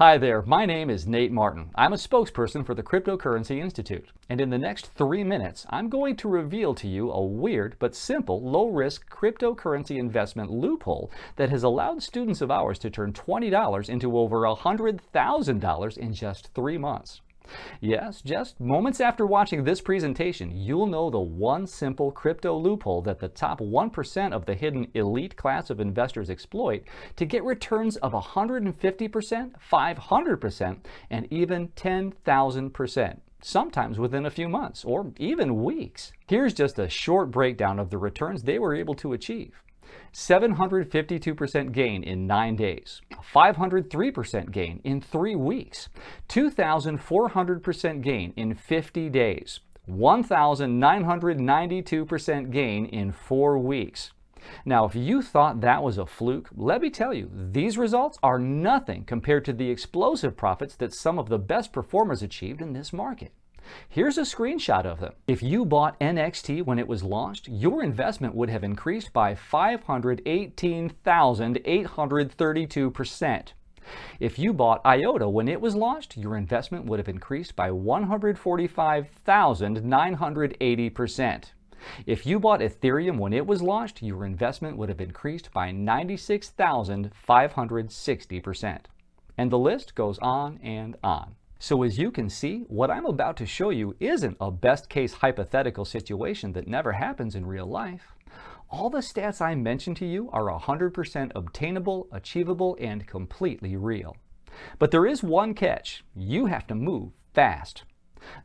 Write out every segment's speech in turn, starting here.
Hi there, my name is Nate Martin. I'm a spokesperson for the Cryptocurrency Institute, and in the next 3 minutes, I'm going to reveal to you a weird but simple, low-risk cryptocurrency investment loophole that has allowed students of ours to turn $20 into over $100,000 in just 3 months. Yes, just moments after watching this presentation, you'll know the one simple crypto loophole that the top 1% of the hidden elite class of investors exploit to get returns of 150%, 500%, and even 10,000%, sometimes within a few months or even weeks. Here's just a short breakdown of the returns they were able to achieve. 752% gain in 9 days, 503% gain in 3 weeks, 2,400% gain in 50 days, 1,992% gain in 4 weeks. Now, if you thought that was a fluke, let me tell you, these results are nothing compared to the explosive profits that some of the best performers achieved in this market. Here's a screenshot of them. If you bought NXT when it was launched, your investment would have increased by 518,832%. If you bought IOTA when it was launched, your investment would have increased by 145,980%. If you bought Ethereum when it was launched, your investment would have increased by 96,560%. And the list goes on and on. So as you can see, what I'm about to show you isn't a best-case hypothetical situation that never happens in real life. All the stats I mentioned to you are 100% obtainable, achievable, and completely real. But there is one catch. You have to move fast.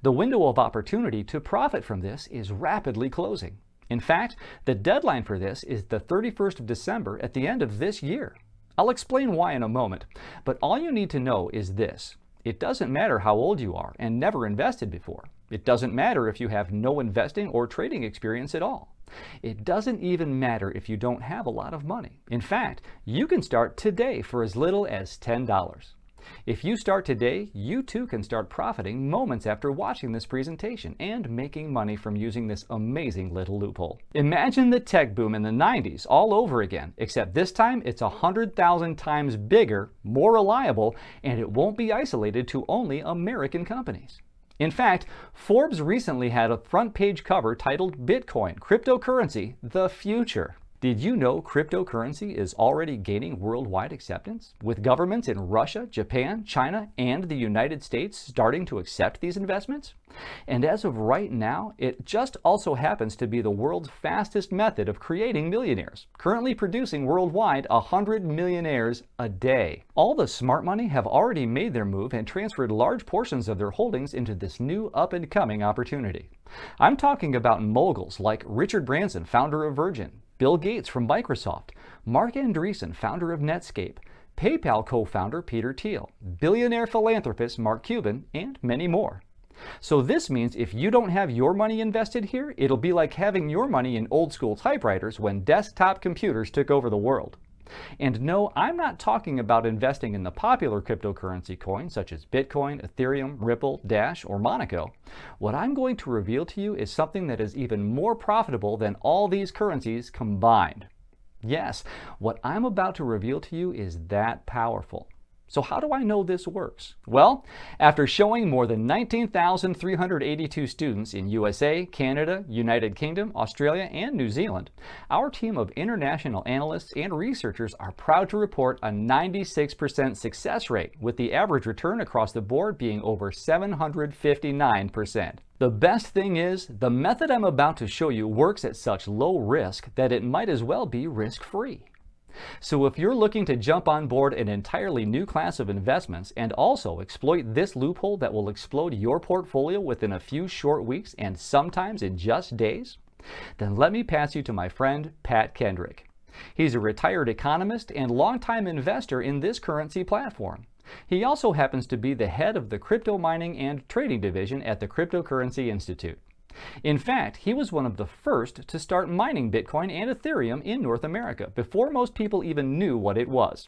The window of opportunity to profit from this is rapidly closing. In fact, the deadline for this is the 31st of December at the end of this year. I'll explain why in a moment, but all you need to know is this. It doesn't matter how old you are and never invested before. It doesn't matter if you have no investing or trading experience at all. It doesn't even matter if you don't have a lot of money. In fact, you can start today for as little as $10. If you start today, you too can start profiting moments after watching this presentation and making money from using this amazing little loophole. Imagine the tech boom in the 90s all over again, except this time it's 100,000 times bigger, more reliable, and it won't be isolated to only American companies. In fact, Forbes recently had a front page cover titled Bitcoin, Cryptocurrency, the Future. Did you know cryptocurrency is already gaining worldwide acceptance, with governments in Russia, Japan, China, and the United States starting to accept these investments? And as of right now, it just also happens to be the world's fastest method of creating millionaires, currently producing worldwide 100 millionaires a day. All the smart money have already made their move and transferred large portions of their holdings into this new up-and-coming opportunity. I'm talking about moguls like Richard Branson, founder of Virgin, Bill Gates from Microsoft, Marc Andreessen, founder of Netscape, PayPal co-founder Peter Thiel, billionaire philanthropist Mark Cuban, and many more. So this means if you don't have your money invested here, it'll be like having your money in old-school typewriters when desktop computers took over the world. And no, I'm not talking about investing in the popular cryptocurrency coins such as Bitcoin, Ethereum, Ripple, Dash, or Monaco. What I'm going to reveal to you is something that is even more profitable than all these currencies combined. Yes, what I'm about to reveal to you is that powerful. So how do I know this works? Well, after showing more than 19,382 students in USA, Canada, United Kingdom, Australia, and New Zealand, our team of international analysts and researchers are proud to report a 96% success rate, with the average return across the board being over 759%. The best thing is, the method I'm about to show you works at such low risk that it might as well be risk-free. So if you're looking to jump on board an entirely new class of investments and also exploit this loophole that will explode your portfolio within a few short weeks and sometimes in just days, then let me pass you to my friend Pat Kendrick. He's a retired economist and longtime investor in this currency platform. He also happens to be the head of the crypto mining and trading division at the Cryptocurrency Institute. In fact, he was one of the first to start mining Bitcoin and Ethereum in North America before most people even knew what it was.